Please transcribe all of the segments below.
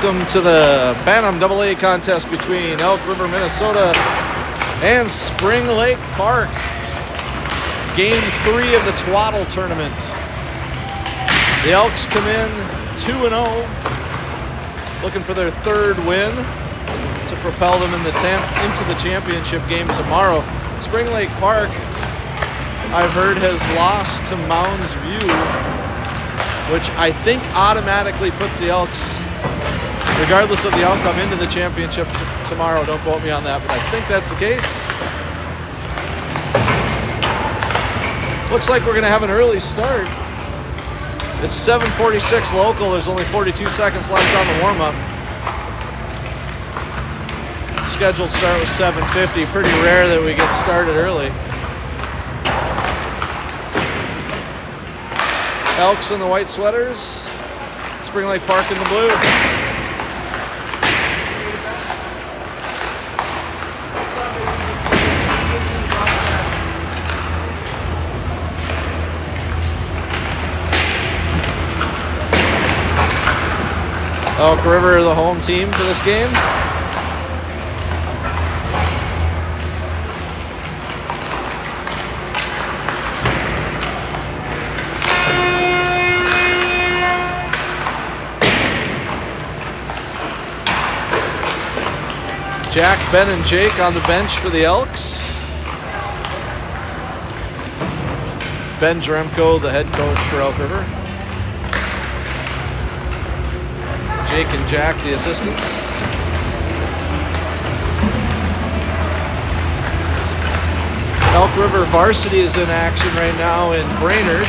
Welcome to the Bantam AA contest between Elk River, Minnesota and Spring Lake Park. Game 3 of the Twaddle tournament. The Elks come in 2-0, looking for their third win to propel them into the championship game tomorrow. Spring Lake Park, I've heard, has lost to Mounds View, which I think automatically puts the Elks, regardless of the outcome, into the championship tomorrow. Don't quote me on that, but I think that's the case. Looks like we're going to have an early start. It's 7:46 local. There's only 42 seconds left on the warm-up. Scheduled start was 7:50. Pretty rare that we get started early. Elks in the white sweaters. Spring Lake Park in the blue. Elk River, the home team for this game. Jack, Ben, and Jake on the bench for the Elks. Ben Jeremko, the head coach for Elk River. Jake and Jack, the assistants. Elk River varsity is in action right now in Brainerd.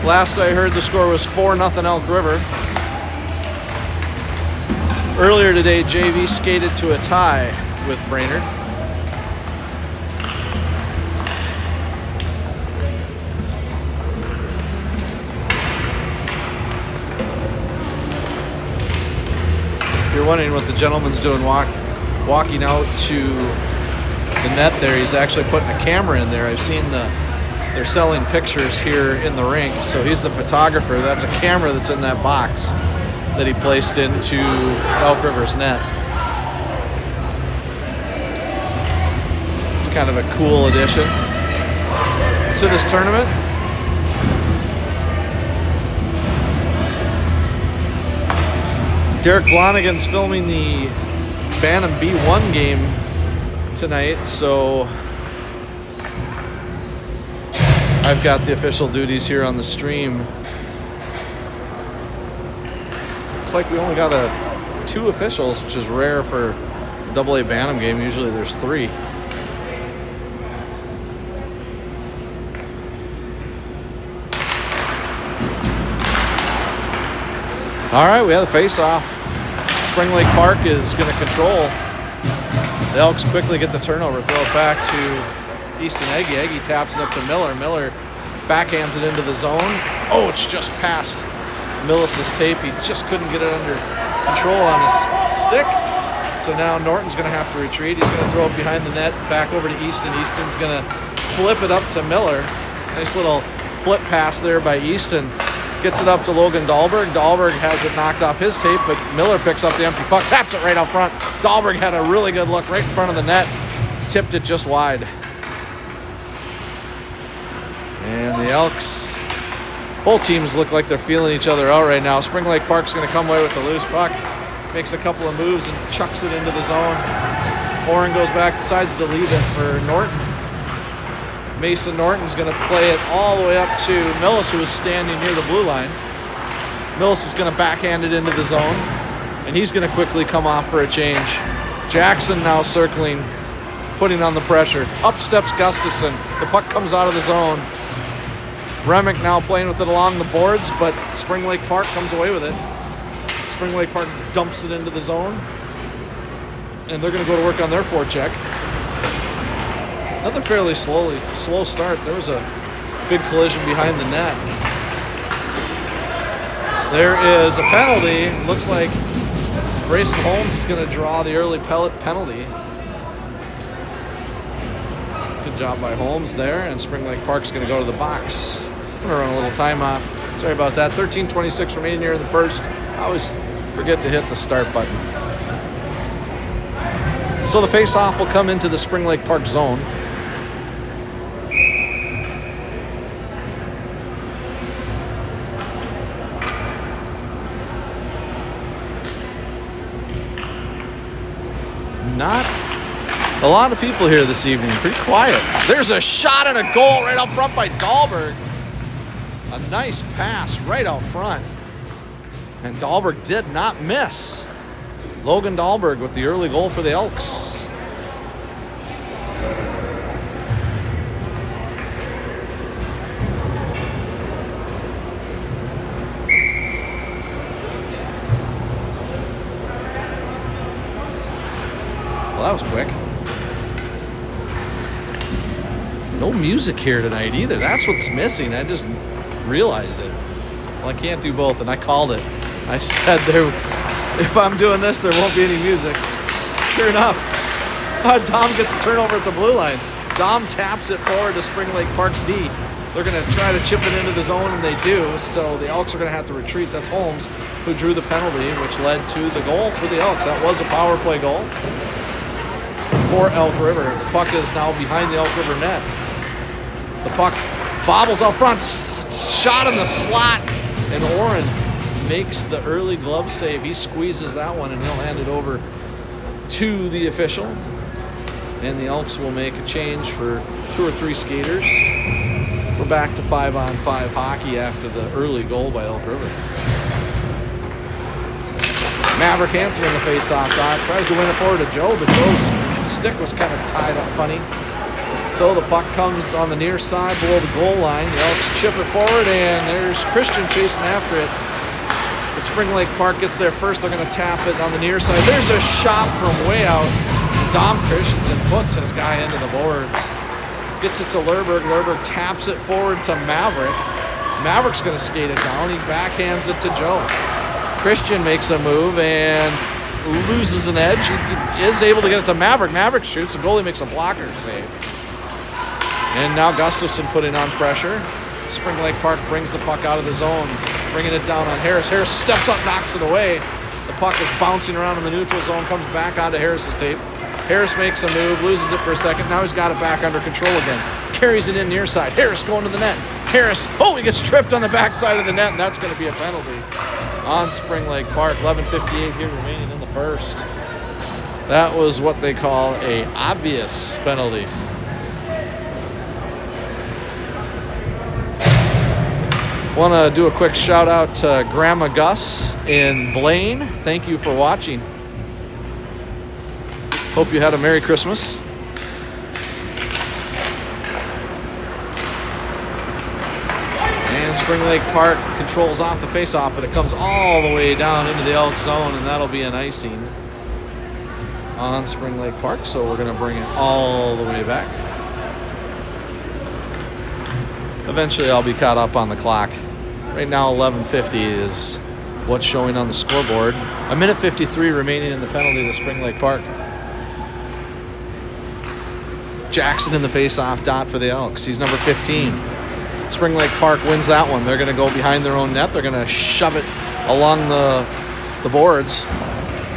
Last I heard, the score was 4-0 Elk River. Earlier today, JV skated to a tie with Brainerd. If you're wondering what the gentleman's doing walking out to the net there, he's actually putting a camera in there. I've seen they're selling pictures here in the rink, so he's the photographer. That's a camera that's in that box that he placed into Elk River's net. It's kind of a cool addition to this tournament. Derek Blonigan's filming the Bantam B1 game tonight, so I've got the official duties here on the stream. Looks like we only got 2 officials, which is rare for a AA Bantam game. Usually there's 3. All right, we have the face-off. Spring Lake Park is going to control. The Elks quickly get the turnover, throw it back to Easton Eggy. Eggy taps it up to Miller. Miller backhands it into the zone. Oh, it's just past Millis's tape. He just couldn't get it under control on his stick. So now Norton's going to have to retreat. He's going to throw it behind the net, back over to Easton. Easton's going to flip it up to Miller. Nice little flip pass there by Easton. Gets it up to Logan Dahlberg. Dahlberg has it knocked off his tape, but Miller picks up the empty puck, taps it right out front. Dahlberg had a really good look right in front of the net, tipped it just wide. And the Elks, both teams look like they're feeling each other out right now. Spring Lake Park's going to come away with the loose puck, makes a couple of moves and chucks it into the zone. Oren goes back, decides to leave it for Norton. Mason Norton's going to play it all the way up to Millis, who is standing near the blue line. Millis is going to backhand it into the zone, and he's going to quickly come off for a change. Jackson now circling, putting on the pressure. Up steps Gustafson. The puck comes out of the zone. Remick now playing with it along the boards, but Spring Lake Park comes away with it. Spring Lake Park dumps it into the zone, and they're going to go to work on their forecheck. Another fairly slow start. There was a big collision behind the net. There is a penalty. Looks like Brayson Holmes is going to draw the early penalty. Good job by Holmes there, and Spring Lake Park's going to go to the box. I'm going to run a little timeout. Sorry about that. 13:26 remaining here in the first. I always forget to hit the start button. So the face-off will come into the Spring Lake Park zone. Not a lot of people here this evening. Pretty quiet. There's a shot and a goal right out front by Dahlberg. A nice pass right out front. And Dahlberg did not miss. Logan Dahlberg with the early goal for the Elks. Well, that was quick. No music here tonight either. That's what's missing. I just realized it. Well, I can't do both, and I called it. I said if I'm doing this, there won't be any music. Sure enough, Dom gets a turnover at the blue line. Dom taps it forward to Spring Lake Park's D. They're going to try to chip it into the zone, and they do. So the Elks are going to have to retreat. That's Holmes who drew the penalty, which led to the goal for the Elks. That was a power play goal for Elk River. The puck is now behind the Elk River net. The puck bobbles out front, shot in the slot, and Oren makes the early glove save. He squeezes that one, and he'll hand it over to the official. And the Elks will make a change for 2 or 3 skaters. We're back to 5-on-5 hockey after the early goal by Elk River. Maverick Hansen in the face-off dot. Tries to win it forward to Joe, but Joe's stick was kind of tied up funny. So the puck comes on the near side below the goal line. The Elks chip it forward, and there's Christian chasing after it. But Spring Lake Park gets there first. They're going to tap it on the near side. There's a shot from way out. Dom Christensen puts his guy into the boards. Gets it to Lerberg. Lerberg taps it forward to Maverick. Maverick's going to skate it down. He backhands it to Joe. Christian makes a move and loses an edge. He is able to get it to Maverick. Maverick shoots. The goalie makes a blocker save. And now Gustafson putting on pressure. Spring Lake Park brings the puck out of the zone, bringing it down on Harris. Harris steps up, knocks it away. The puck is bouncing around in the neutral zone, comes back onto Harris's tape. Harris makes a move, loses it for a second. Now he's got it back under control again. Carries it in near side. Harris going to the net. Harris, he gets tripped on the backside of the net, and that's going to be a penalty on Spring Lake Park. 11:58 here remaining in the first. That was what they call a obvious penalty. Want to do a quick shout out to Grandma Gus in Blaine. Thank you for watching. Hope you had a Merry Christmas. And Spring Lake Park controls off the faceoff, but it comes all the way down into the Elk zone, and that'll be an icing on Spring Lake Park. So we're going to bring it all the way back. Eventually I'll be caught up on the clock. Right now 11:50 is what's showing on the scoreboard. 1:53 remaining in the penalty to Spring Lake Park. Jackson in the face-off dot for the Elks. He's number 15. Spring Lake Park wins that one. They're going to go behind their own net. They're going to shove it along the boards.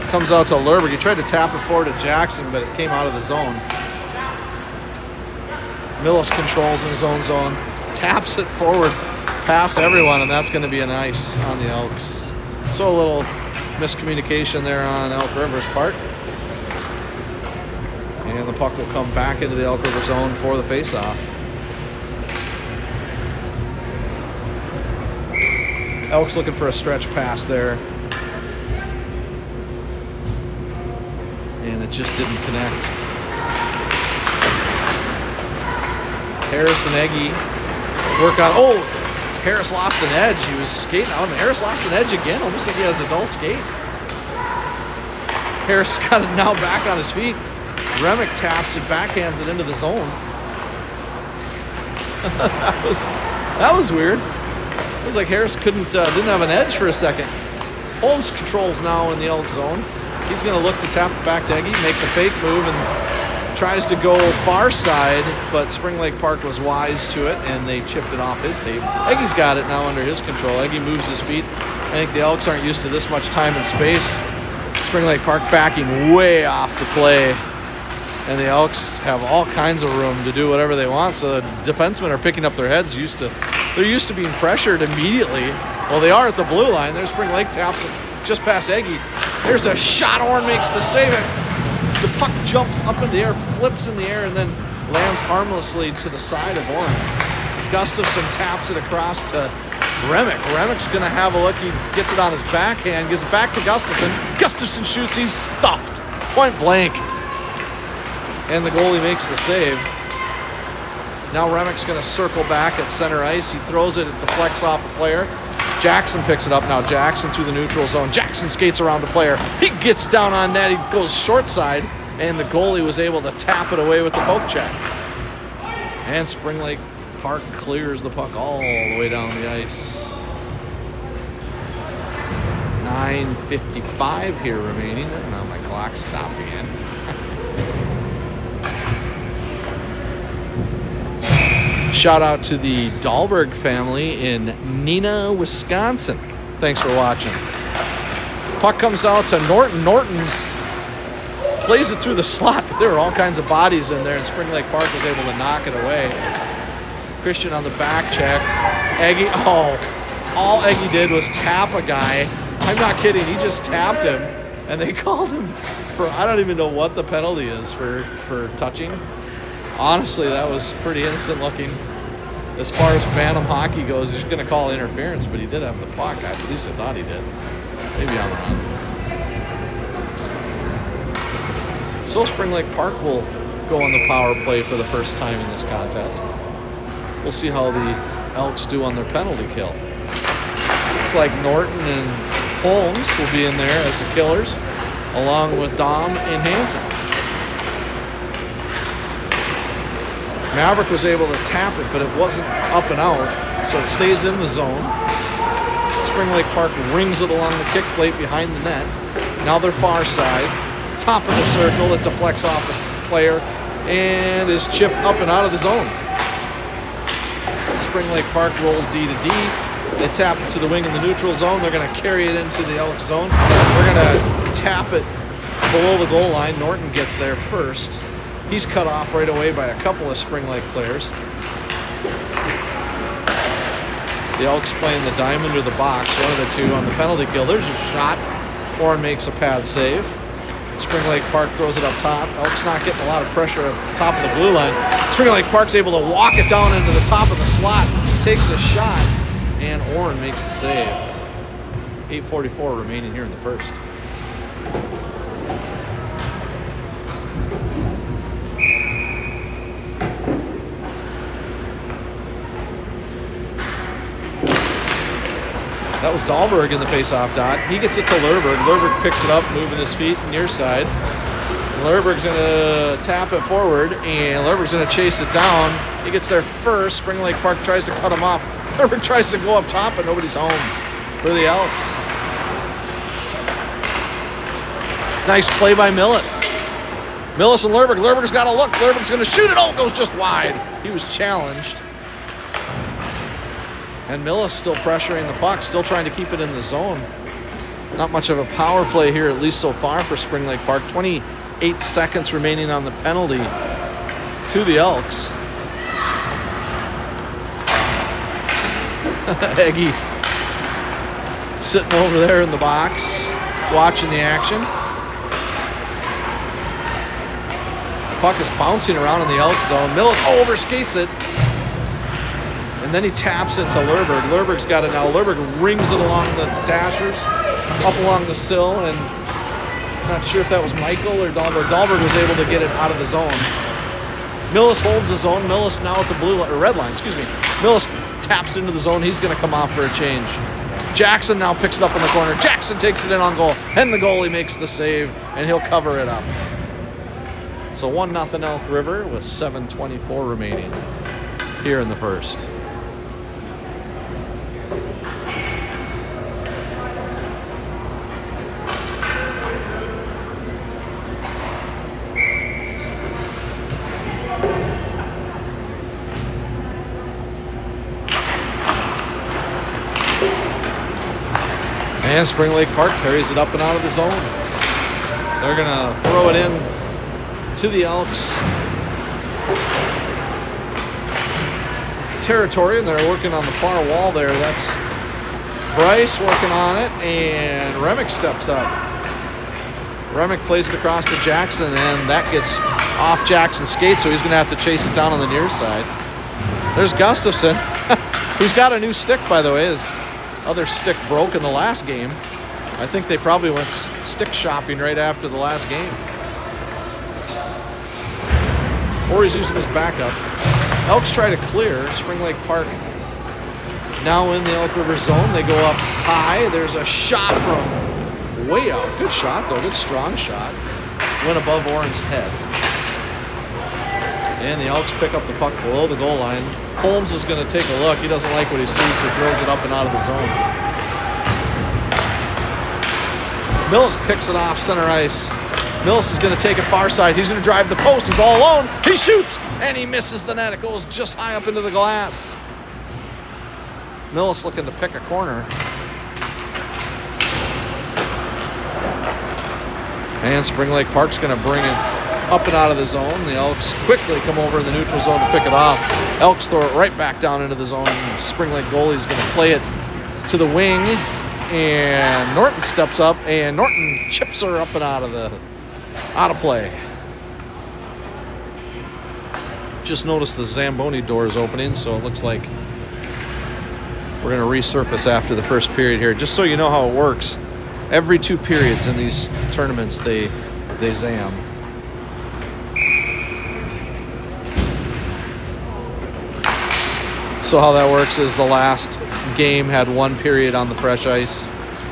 Comes out to Lerberg. He tried to tap it forward to Jackson, but it came out of the zone. Millis controls in his own zone. Taps it forward past everyone, and that's going to be an ice on the Elks. So a little miscommunication there on Elk River's part. And the puck will come back into the Elk River zone for the face-off. Elks looking for a stretch pass there. And it just didn't connect. Harris and Eggy work on... Harris lost an edge. He was skating out, and Harris lost an edge again. Almost like he has a dull skate. Harris got it now back on his feet. Remick taps it, backhands it into the zone. that was weird. It was like Harris didn't have an edge for a second. Holmes controls now in the Elk zone. He's going to look to tap it back to Eggy. Makes a fake move and tries to go far side, but Spring Lake Park was wise to it, and they chipped it off his tape. Eggy's got it now under his control. Eggy moves his feet. I think the Elks aren't used to this much time and space. Spring Lake Park backing way off the play, and the Elks have all kinds of room to do whatever they want, so the defensemen are picking up their heads. They're used to being pressured immediately. Well, they are at the blue line. There's Spring Lake, taps it just past Eggy. There's a shot. Orn makes the save. The puck jumps up in the air, flips in the air, and then lands harmlessly to the side of Orn. Gustafson taps it across to Remick. Remick's going to have a look. He gets it on his backhand, gives it back to Gustafson. Gustafson shoots. He's stuffed. Point blank. And the goalie makes the save. Now Remick's going to circle back at center ice. He throws it. It deflects off a player. Jackson picks it up now. Jackson through the neutral zone. Jackson skates around the player. He gets down on net. He goes short side, and the goalie was able to tap it away with the poke check. And Spring Lake Park clears the puck all the way down the ice. 9:55 here remaining. And now my clock stopped again. Shout out to the Dahlberg family in Neenah, Wisconsin. Thanks for watching. Puck comes out to Norton. Norton plays it through the slot, but there are all kinds of bodies in there, and Spring Lake Park was able to knock it away. Christian on the back check. Eggy, all Eggy did was tap a guy. I'm not kidding, he just tapped him, and they called him for, I don't even know what the penalty is for touching. Honestly, that was pretty innocent looking. As far as Bantam hockey goes, he's going to call interference, but he did have the puck. At least I thought he did. Maybe I'm wrong. So Spring Lake Park will go on the power play for the first time in this contest. We'll see how the Elks do on their penalty kill. Looks like Norton and Holmes will be in there as the killers, along with Dom and Hansen. Maverick was able to tap it, but it wasn't up and out, so it stays in the zone. Spring Lake Park rings it along the kick plate behind the net. Now they're far side. Top of the circle, it deflects off a player and is chipped up and out of the zone. Spring Lake Park rolls D to D. They tap it to the wing in the neutral zone. They're going to carry it into the Elks zone. We're going to tap it below the goal line. Norton gets there first. He's cut off right away by a couple of Spring Lake players. The Elks playing the diamond or the box, one of the two on the penalty kill. There's a shot. Orn makes a pad save. Spring Lake Park throws it up top. Elks not getting a lot of pressure at the top of the blue line. Spring Lake Park's able to walk it down into the top of the slot. Takes a shot, and Orn makes the save. 8:44 remaining here in the first. That was Dahlberg in the face-off dot. He gets it to Lerberg. Lerberg picks it up, moving his feet near side. Lerberg's going to tap it forward, and Lerberg's going to chase it down. He gets there first. Spring Lake Park tries to cut him off. Lerberg tries to go up top, but nobody's home for the Elks. Nice play by Millis. Millis and Lerberg. Lerberg's got a look. Lerberg's going to shoot it. Oh, it goes just wide. He was challenged. And Millis still pressuring the puck, still trying to keep it in the zone. Not much of a power play here, at least so far for Spring Lake Park. 28 seconds remaining on the penalty to the Elks. Eggy sitting over there in the box, watching the action. Puck is bouncing around in the Elks zone. Millis overskates it. And then he taps into Lerberg. Lerberg's got it now. Lerberg rings it along the dashers, up along the sill, and I'm not sure if that was Michael or Dahlberg. Dahlberg was able to get it out of the zone. Millis holds the zone. Millis now at the blue line, or red line, excuse me. Millis taps into the zone. He's going to come off for a change. Jackson now picks it up in the corner. Jackson takes it in on goal, and the goalie makes the save, and he'll cover it up. So 1-0 Elk River with 7:24 remaining here in the first. And Spring Lake Park carries it up and out of the zone. They're going to throw it in to the Elks territory, and they're working on the far wall there. That's Bryce working on it, and Remick steps up. Remick plays it across to Jackson, and that gets off Jackson's skate, so he's going to have to chase it down on the near side. There's Gustafson, who's got a new stick, by the way. His other stick broke in the last game. I think they probably went stick shopping right after the last game. Or he's using his backup. Elks try to clear. Spring Lake Park now in the Elk River zone. They go up high. There's a shot from way out. Good shot, though. Good strong shot. Went above Oren's head. And the Elks pick up the puck below the goal line. Holmes is going to take a look. He doesn't like what he sees, so he throws it up and out of the zone. Millis picks it off center ice. Millis is going to take it far side. He's going to drive the post. He's all alone. He shoots, and he misses the net. It goes just high up into the glass. Millis looking to pick a corner. And Spring Lake Park's going to bring it up and out of the zone. The Elks quickly come over in the neutral zone to pick it off. Elks throw it right back down into the zone. Spring Lake goalie's going to play it to the wing, and Norton steps up, and Norton chips her up and out of play. Just noticed the Zamboni door is opening, so it looks like we're going to resurface after the first period here. Just so you know how it works, every 2 periods in these tournaments they zam. So how that works is the last game had 1 period on the fresh ice,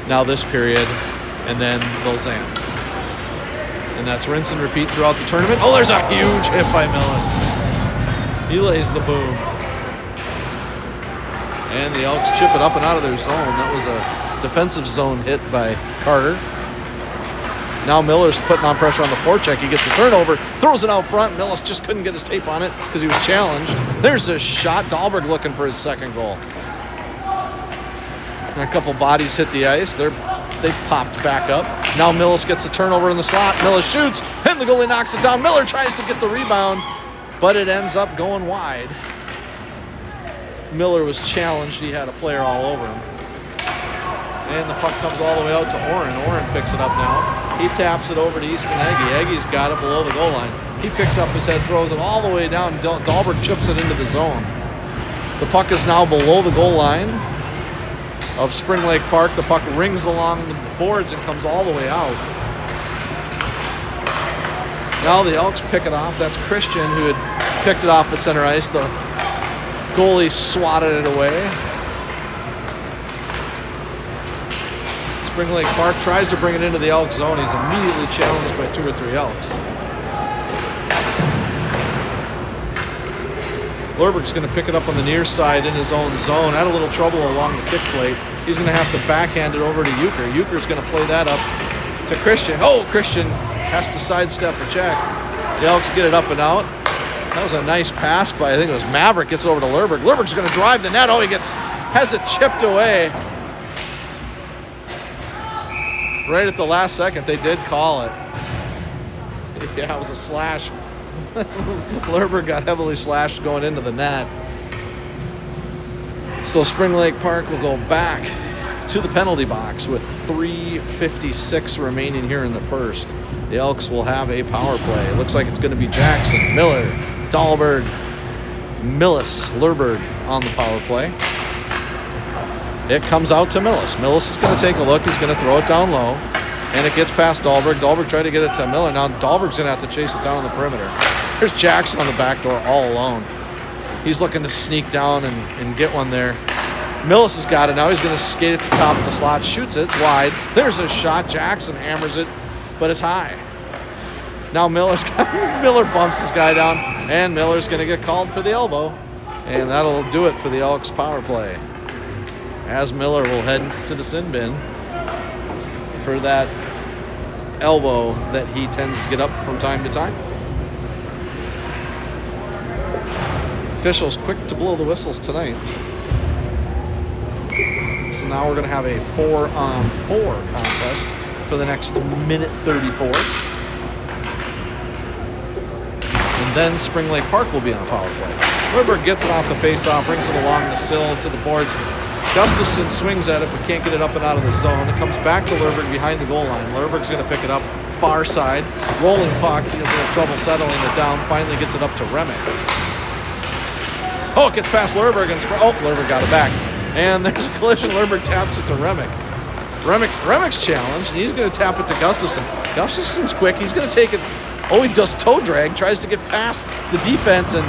now this period, and then they'll zam. And that's rinse and repeat throughout the tournament. Oh, there's a huge hit by Millis. He lays the boom. And the Elks chip it up and out of their zone. That was a defensive zone hit by Carter. Now Miller's putting on pressure on the forecheck. He gets a turnover, throws it out front. Millis just couldn't get his tape on it because he was challenged. There's a shot. Dahlberg looking for his second goal. And a couple bodies hit the ice. They've popped back up. Now Millis gets a turnover in the slot. Millis shoots, and the goalie knocks it down. Miller tries to get the rebound, but it ends up going wide. Miller was challenged. He had a player all over him. And the puck comes all the way out to Oren. Oren picks it up now. He taps it over to Easton Aggie. Aggie's got it below the goal line. He picks up his head, throws it all the way down. Dahlberg chips it into the zone. The puck is now below the goal line of Spring Lake Park. The puck rings along the boards and comes all the way out. Now the Elks pick it off. That's Christian who had picked it off at center ice. The goalie swatted it away. Spring Lake Park tries to bring it into the Elk zone. He's immediately challenged by 2 or 3 Elks. Lerberg's going to pick it up on the near side in his own zone. Had a little trouble along the kick plate. He's going to have to backhand it over to Euchre. Euchre's going to play that up to Christian. Oh, Christian has to sidestep a check. The Elks get it up and out. That was a nice pass by, I think it was Maverick, gets over to Lerberg. Lerberg's going to drive the net. Oh, has it chipped away. Right at the last second, they did call it. Yeah, it was a slash. Lerberg got heavily slashed going into the net. So Spring Lake Park will go back to the penalty box with 3:56 remaining here in the first. The Elks will have a power play. It looks like it's going to be Jackson, Miller, Dahlberg, Millis, Lerberg on the power play. It comes out to Millis. Millis is going to take a look. He's going to throw it down low. And it gets past Dahlberg. Dahlberg tried to get it to Miller. Now Dahlberg's going to have to chase it down on the perimeter. There's Jackson on the back door all alone. He's looking to sneak down and get one there. Millis has got it. Now he's going to skate at the top of the slot. Shoots it. It's wide. There's a shot. Jackson hammers it, but it's high. Now Miller bumps this guy down, and Miller's going to get called for the elbow. And that'll do it for the Elks power play, as Miller will head to the sin bin for that elbow that he tends to get up from time to time. Officials quick to blow the whistles tonight. So now we're going to have a 4-on-4 contest for the next minute 34. And then Spring Lake Park will be on a power play. Lerberg gets it off the face-off, brings it along the sill to the boards. Gustafson swings at it, but can't get it up and out of the zone. It comes back to Lerberg behind the goal line. Lerberg's going to pick it up, far side, rolling puck. He has a little trouble settling it down. Finally gets it up to Remick. Oh, it gets past Lerberg and Lerberg got it back. And there's a collision. Lerberg taps it to Remick. Remick's challenged, and he's going to tap it to Gustafson. Gustafson's quick. He's going to take it. Oh, he does toe drag, tries to get past the defense, and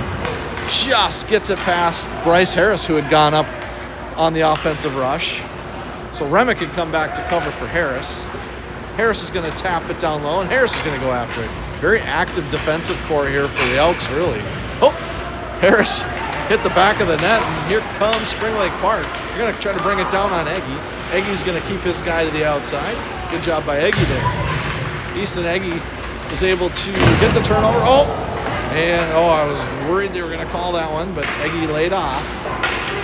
just gets it past Bryce Harris, who had gone up on the offensive rush. So Remick can come back to cover for Harris. Harris is going to tap it down low, and Harris is going to go after it. Very active defensive core here for the Elks, really. Oh, Harris hit the back of the net, and here comes Spring Lake Park. They're going to try to bring it down on Eggy. Eggy's going to keep his guy to the outside. Good job by Eggy there. Easton Eggy was able to get the turnover. I was worried they were going to call that one, but Eggy laid off.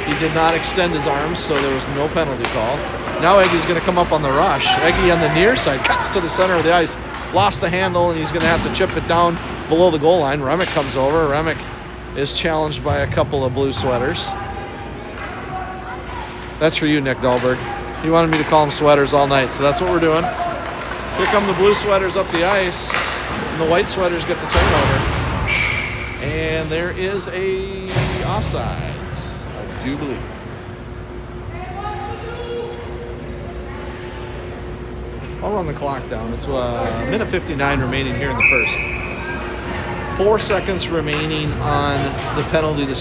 He did not extend his arms, so there was no penalty call. Now Eggy's going to come up on the rush. Eggy on the near side cuts to the center of the ice, lost the handle, and he's going to have to chip it down below the goal line. Remick comes over. Remick is challenged by a couple of blue sweaters. That's for you, Nick Dahlberg. He wanted me to call them sweaters all night, so that's what we're doing. Here come the blue sweaters up the ice, and the white sweaters get the turnover. And there is a offsides, I do believe. I'll run the clock down. It's minute 59 remaining here in the first. 4 seconds remaining on the penalty to